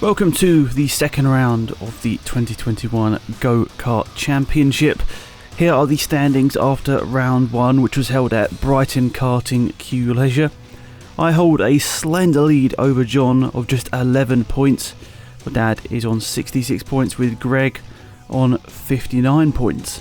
Welcome to the second round of the 2021 Go-Kart Championship. Here are the standings after round one, which was held at Brighton Karting Q Leisure. I hold a slender lead over John of just 11 points. My dad is on 66 points with Greg on 59 points.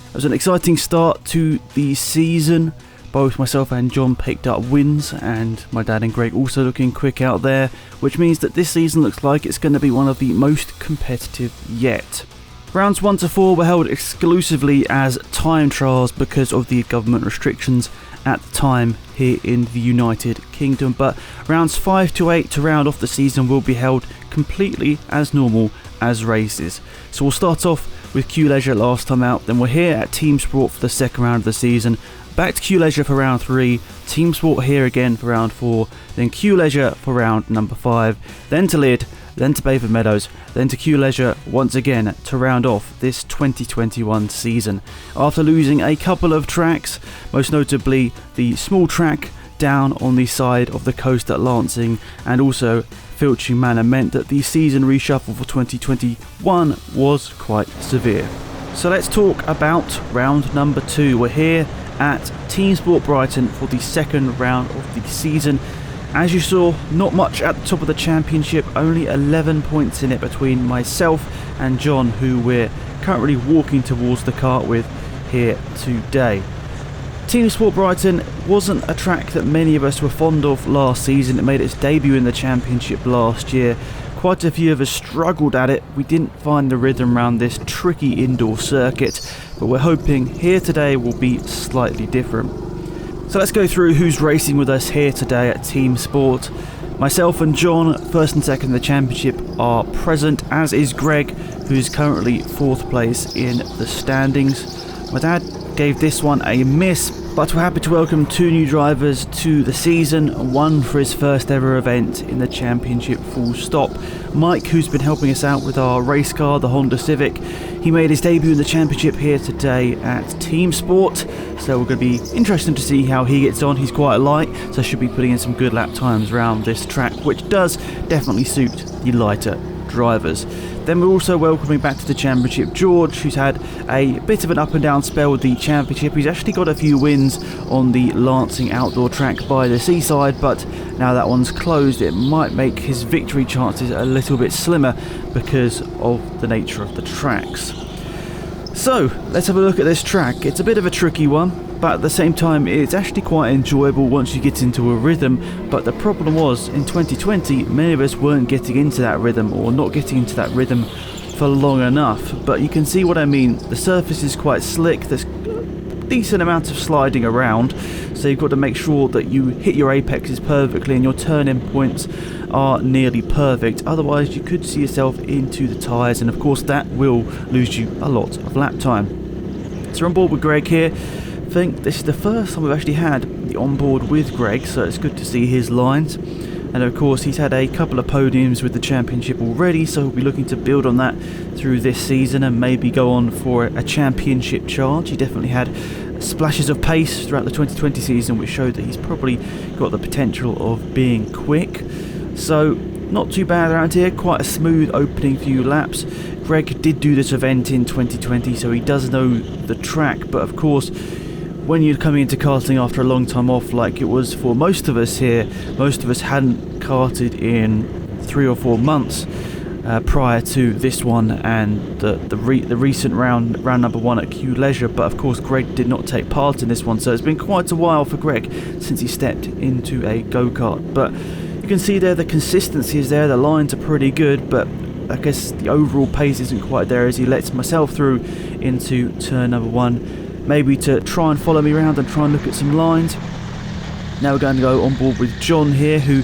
It was an exciting start to the season. Both myself and John picked up wins, and my dad and Greg also looking quick out there, which means that this season looks like it's going to be one of the most competitive yet. Rounds 1 to 4 were held exclusively as time trials because of the government restrictions at the time here in the United Kingdom, but rounds 5 to 8 to round off the season will be held completely as normal as races. So we'll start off with Q Leisure last time out, then we're here at Teamsport for the second round of the season. Back to Q Leisure for round 3, Teamsport here again for round 4, then Q Leisure for round number 5, then to Lid, then to Bayford Meadows, then to Q Leisure once again to round off this 2021 season. After losing a couple of tracks, most notably the small track down on the side of the coast at Lancing and also Filching Manor, meant that the season reshuffle for 2021 was quite severe. So let's talk about round number 2. We're here at Teamsport Brighton for the second round of the season. As you saw, not much at the top of the championship, only 11 points in it between myself and John, who we're currently walking towards the kart with here today. Teamsport Brighton wasn't a track that many of us were fond of last season. It made its debut in the championship last year. Quite a few of us struggled at it. We didn't find the rhythm around this tricky indoor circuit, but we're hoping here today will be slightly different. So let's go through who's racing with us here today at Teamsport. Myself and John, first and second in the championship, are present, as is Greg, who's currently 4th place in the standings. My dad gave this one a miss, but we're happy to welcome 2 new drivers to the season, one for his first ever event in the championship full stop. Mike, who's been helping us out with our race car, the Honda Civic, he made his debut in the championship here today at Teamsport, so we're going to be interested to see how he gets on. He's quite light, so should be putting in some good lap times around this track, which does definitely suit the lighter drivers. Then we're also welcoming back to the championship George, who's had a bit of an up and down spell with the championship. He's actually got a few wins on the Lancing outdoor track by the seaside, but now that one's closed, it might make his victory chances a little bit slimmer because of the nature of the tracks. So let's have a look at this track. It's a bit of a tricky one, but at the same time it's actually quite enjoyable once you get into a rhythm. But the problem was, in 2020 many of us weren't getting into that rhythm, or not getting into that rhythm for long enough. But you can see what I mean. The surface is quite slick, there's a decent amount of sliding around, so you've got to make sure that you hit your apexes perfectly and your turn-in points are nearly perfect, otherwise you could see yourself into the tyres, and of course that will lose you a lot of lap time. So we're on board with Greg here. I think this is the first time we've actually had the onboard with Greg, so it's good to see his lines. And of course he's had a couple of podiums with the championship already, so he'll be looking to build on that through this season and maybe go on for a championship charge. He definitely had splashes of pace throughout the 2020 season, which showed that he's probably got the potential of being quick. So not too bad around here, quite a smooth opening few laps. Greg did do this event in 2020, so he does know the track, but of course when you're coming into karting after a long time off, like it was for most of us here, most of us hadn't karted in 3 or 4 months prior to this one and the recent round number 1 at Q Leisure. But of course Greg did not take part in this one, so it's been quite a while for Greg since he stepped into a go-kart. But you can see there the consistency is there, the lines are pretty good, but I guess the overall pace isn't quite there as he lets myself through into turn number 1, maybe to try and follow me around and try and look at some lines. Now we're going to go on board with John here, who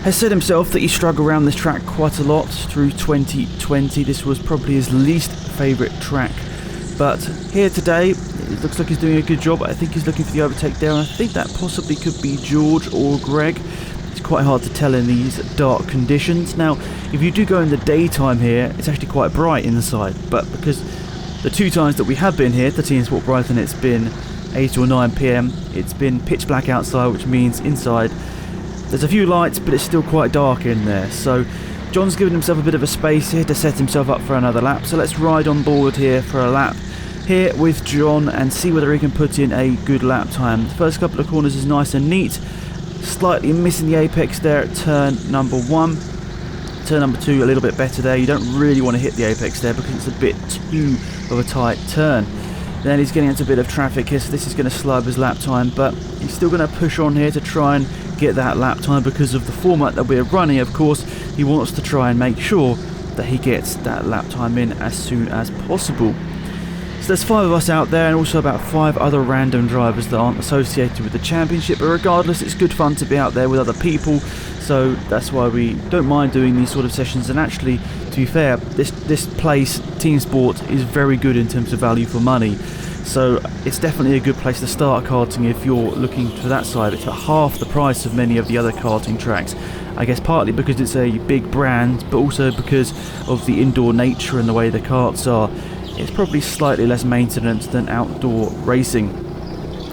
has said himself that he struggled around this track quite a lot through 2020. This was probably his least favourite track, but here today it looks like he's doing a good job. I think he's looking for the overtake there, and I think that possibly could be George or Greg. It's quite hard to tell in these dark conditions. Now if you do go in the daytime here, it's actually quite bright inside, but because the 2 times that we have been here to Teamsport Brighton, it's been 8 or 9 PM, it's been pitch black outside, which means inside there's a few lights, but it's still quite dark in there. So John's given himself a bit of a space here to set himself up for another lap, so let's ride on board here for a lap here with John and see whether he can put in a good lap time. The first couple of corners is nice and neat, slightly missing the apex there at turn number 1. Turn number 2 a little bit better there. You don't really want to hit the apex there because it's a bit too of a tight turn. Then he's getting into a bit of traffic here, so this is going to slow up his lap time, but he's still going to push on here to try and get that lap time because of the format that we're running. Of course, he wants to try and make sure that he gets that lap time in as soon as possible. So there's 5 of us out there and also about 5 other random drivers that aren't associated with the championship, but regardless, it's good fun to be out there with other people, so that's why we don't mind doing these sort of sessions. And actually, to be fair, this place, Teamsport, is very good in terms of value for money, so it's definitely a good place to start karting if you're looking for that side. It's about half the price of many of the other karting tracks, I guess partly because it's a big brand, but also because of the indoor nature and the way the karts are. It's probably slightly less maintenance than outdoor racing.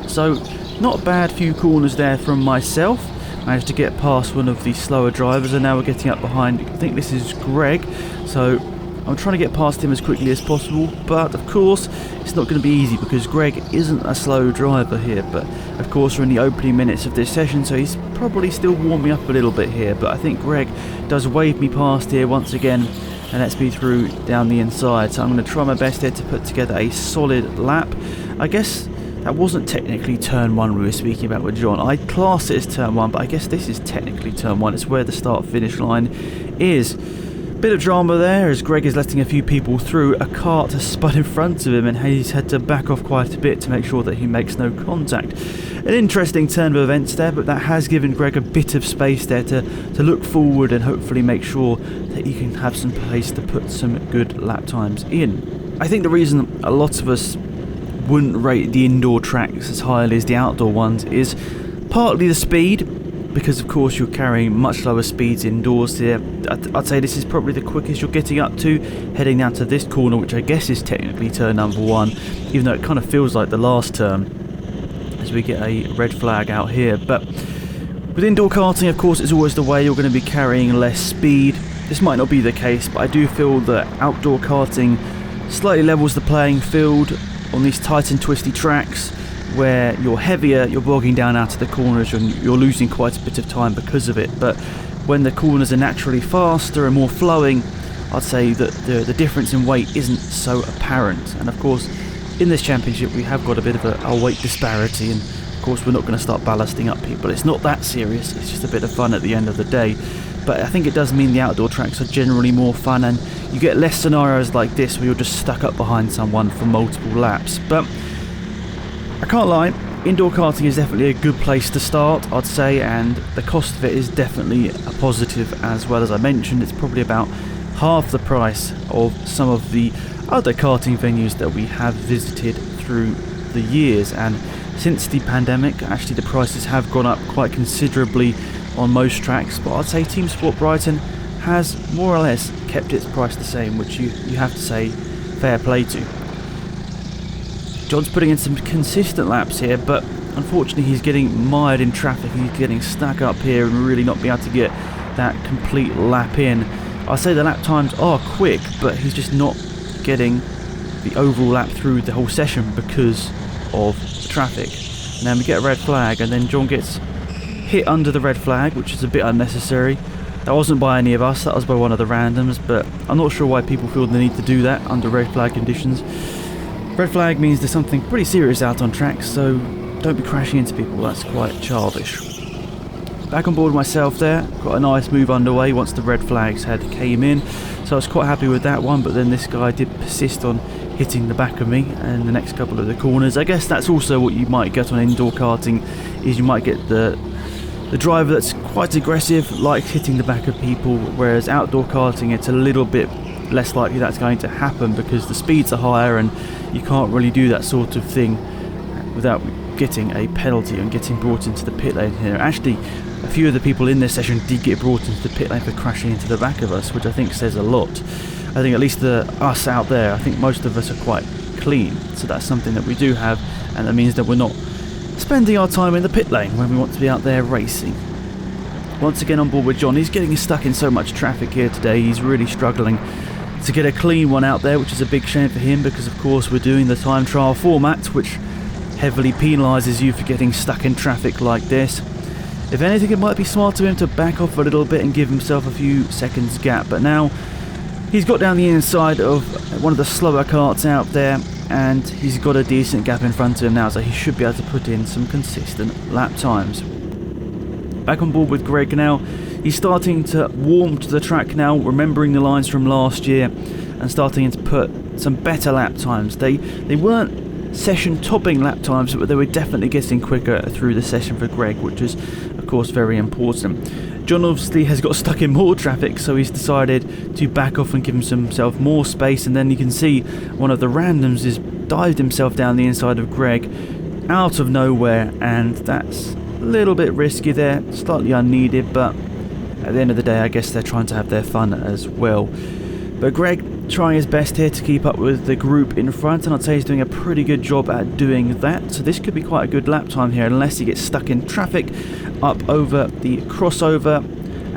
So not a bad few corners there from myself. Managed to get past one of the slower drivers, and now we're getting up behind, I think this is Greg, so I'm trying to get past him as quickly as possible, but of course it's not going to be easy because Greg isn't a slow driver here. But of course we're in the opening minutes of this session, so he's probably still warming up a little bit here, but I think Greg does wave me past here once again and lets me through down the inside. So I'm going to try my best here to put together a solid lap. I guess that wasn't technically turn 1 we were speaking about with John. I class it as turn 1, but I guess this is technically turn 1. It's where the start finish line is. Bit of drama there as Greg is letting a few people through. A cart has spun in front of him and he's had to back off quite a bit to make sure that he makes no contact. An interesting turn of events there, but that has given Greg a bit of space there to look forward and hopefully make sure that he can have some place to put some good lap times in. I think the reason a lot of us wouldn't rate the indoor tracks as highly as the outdoor ones is partly the speed, because of course you're carrying much lower speeds indoors here. I'd say this is probably the quickest you're getting up to, heading down to this corner, which I guess is technically turn number 1, even though it kind of feels like the last turn as we get a red flag out here. But with indoor karting, of course, it's always the way you're going to be carrying less speed. This might not be the case, but I do feel that outdoor karting slightly levels the playing field on these tight and twisty tracks where you're heavier, you're bogging down out of the corners and you're losing quite a bit of time because of it. But when the corners are naturally faster and more flowing, I'd say that the difference in weight isn't so apparent. And of course, in this championship we have got a bit of a weight disparity, and of course we're not going to start ballasting up people. It's not that serious, it's just a bit of fun at the end of the day. But I think it does mean the outdoor tracks are generally more fun, and you get less scenarios like this where you're just stuck up behind someone for multiple laps. But I can't lie, indoor karting is definitely a good place to start, I'd say, and the cost of it is definitely a positive as well. As I mentioned, it's probably about half the price of some of the other karting venues that we have visited through the years. And since the pandemic, actually the prices have gone up quite considerably on most tracks, but I'd say Teamsport Brighton has more or less kept its price the same, which you have to say fair play to. John's putting in some consistent laps here, but unfortunately he's getting mired in traffic. He's getting stuck up here and really not being able to get that complete lap in. I say the lap times are quick, but he's just not getting the overall lap through the whole session because of traffic. And then we get a red flag, and then John gets hit under the red flag, which is a bit unnecessary. That wasn't by any of us, that was by one of the randoms, but I'm not sure why people feel the need to do that under red flag conditions. Red flag means there's something pretty serious out on tracks, so don't be crashing into people, that's quite childish. Back on board myself there, got a nice move underway once the red flags had came in, so I was quite happy with that one, but then this guy did persist on hitting the back of me and the next couple of the corners. I guess that's also what you might get on indoor karting, is you might get the driver that's quite aggressive, likes hitting the back of people, whereas outdoor karting it's a little bit less likely that's going to happen because the speeds are higher and you can't really do that sort of thing without getting a penalty and getting brought into the pit lane here. Actually, a few of the people in this session did get brought into the pit lane for crashing into the back of us, which I think says a lot. I think at least us out there, I think most of us are quite clean, so that's something that we do have, and that means that we're not spending our time in the pit lane when we want to be out there racing. once again on board with John. He's getting stuck in so much traffic here today. He's really struggling to get a clean one out there, which is a big shame for him because, of course, we're doing the time trial format, which heavily penalises you for getting stuck in traffic like this. If anything, it might be smart of him to back off a little bit and give himself a few seconds gap. But now he's got down the inside of one of the slower karts out there, and he's got a decent gap in front of him now, so he should be able to put in some consistent lap times. Back on board with Greg now. He's starting to warm to the track now, remembering the lines from last year and starting to put some better lap times. They weren't session topping lap times, but they were definitely getting quicker through the session for Greg, which is of course very important. John obviously has got stuck in more traffic, so he's decided to back off and give himself more space, and then you can see one of the randoms has dived himself down the inside of Greg out of nowhere, and that's a little bit risky there, slightly unneeded, but at the end of the day I guess they're trying to have their fun as well. But Greg trying his best here to keep up with the group in front, and I'd say he's doing a pretty good job at doing that, so this could be quite a good lap time here unless he gets stuck in traffic up over the crossover,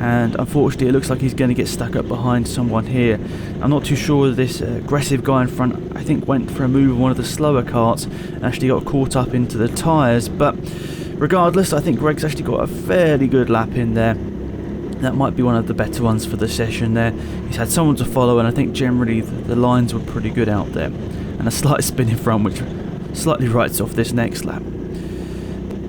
and unfortunately it looks like he's going to get stuck up behind someone here. I'm not too sure this aggressive guy in front, I think, went for a move on one of the slower karts and actually got caught up into the tyres, but regardless, I think Greg's actually got a fairly good lap in there. That might be one of the better ones for the session there. He's had someone to follow, and I think generally the lines were pretty good out there. And a slight spin in front, which slightly writes off this next lap.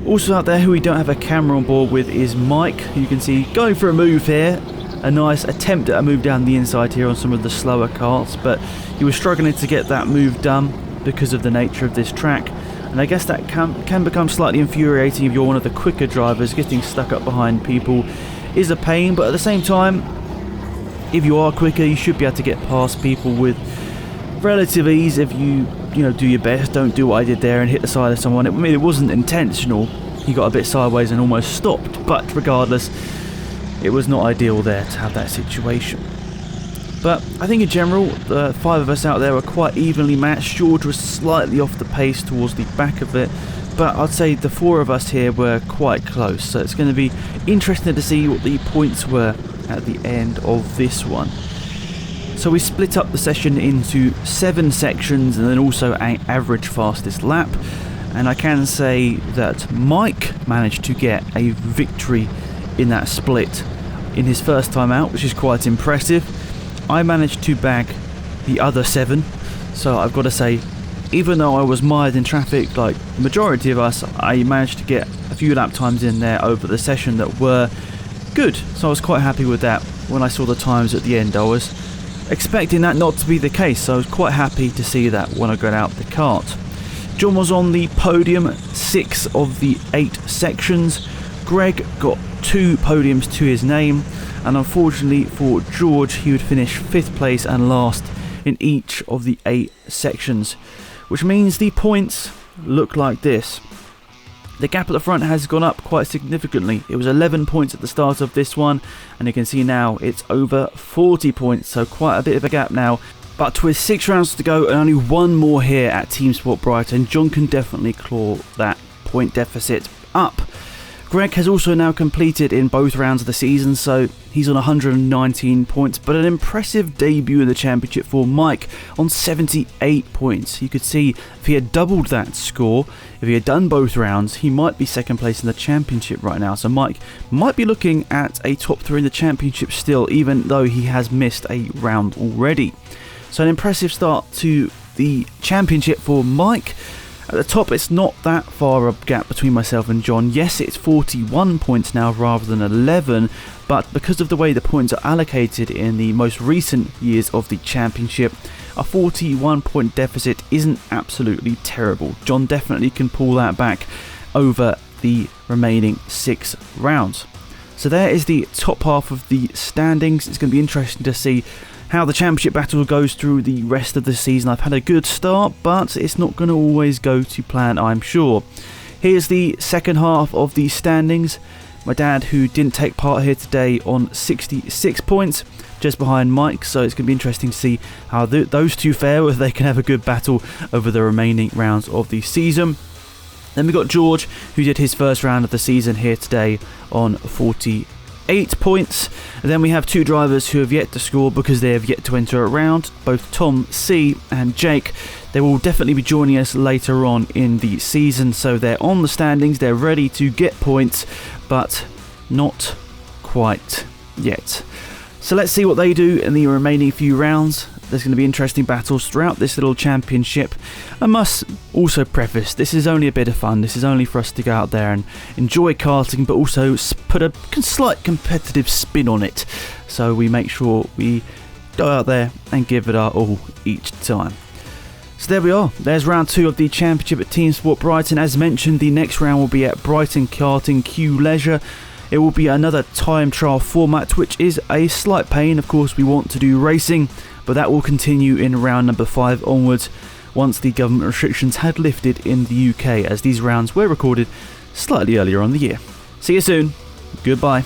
Also out there, who we don't have a camera on board with, is Mike. You can see going for a move here. A nice attempt at a move down the inside here on some of the slower karts, but he was struggling to get that move done because of the nature of this track. And I guess that can become slightly infuriating if you're one of the quicker drivers. Getting stuck up behind people is a pain, but at the same time, if you are quicker, you should be able to get past people with relative ease if you do your best. Don't do what I did there and hit the side of someone. I mean, it wasn't intentional. He got a bit sideways and almost stopped, but regardless, it was not ideal there to have that situation. But I think in general, the five of us out there were quite evenly matched. George was slightly off the pace towards the back of it, but I'd say the four of us here were quite close. So it's going to be interesting to see what the points were at the end of this one. So we split up the session into 7 sections and then also an average fastest lap. And I can say that Mike managed to get a victory in that split in his first time out, which is quite impressive. I managed to bag the other 7, so I've got to say, even though I was mired in traffic like the majority of us, I managed to get a few lap times in there over the session that were good, so I was quite happy with that. When I saw the times at the end, I was expecting that not to be the case, so I was quite happy to see that when I got out the kart. John was on the podium 6 of the 8 sections. Greg got 2 podiums to his name, and unfortunately for George, he would finish 5th place and last in each of the 8 sections, which means the points look like this. The gap at the front has gone up quite significantly. It was 11 points at the start of this one, and you can see now it's over 40 points, so quite a bit of a gap now. But with 6 rounds to go and only 1 more here at Teamsport Brighton, John can definitely claw that point deficit up. Greg has also now completed in both rounds of the season, so he's on 119 points, but an impressive debut in the championship for Mike on 78 points. You could see if he had doubled that score, if he had done both rounds, he might be second place in the championship right now. So Mike might be looking at a top 3 in the championship still, even though he has missed a round already. So an impressive start to the championship for Mike. At the top, it's not that far a gap between myself and John. Yes, it's 41 points now rather than 11, but because of the way the points are allocated in the most recent years of the championship, a 41 point deficit isn't absolutely terrible. John definitely can pull that back over the remaining 6 rounds. So there is the top half of the standings. It's going to be interesting to see how the championship battle goes through the rest of the season. I've had a good start, but it's not going to always go to plan, I'm sure. Here's the second half of the standings. My dad, who didn't take part here today, on 66 points, just behind Mike, so it's going to be interesting to see how those two fare, whether they can have a good battle over the remaining rounds of the season. Then we've got George, who did his first round of the season here today on 42 8 points. And then we have 2 drivers who have yet to score because they have yet to enter a round, both Tom C and Jake. They will definitely be joining us later on in the season, so they're on the standings, they're ready to get points, but not quite yet. So let's see what they do in the remaining few rounds. There's going to be interesting battles throughout this little championship. I must also preface, this is only a bit of fun. This is only for us to go out there and enjoy karting, but also put a slight competitive spin on it. So we make sure we go out there and give it our all each time. So there we are. There's round 2 of the championship at Teamsport Brighton. As mentioned, the next round will be at Brighton Karting Q Leisure. It will be another time trial format, which is a slight pain. Of course, we want to do racing, but that will continue in round number 5 onwards once the government restrictions had lifted in the UK, as these rounds were recorded slightly earlier on in the year. See you soon. Goodbye.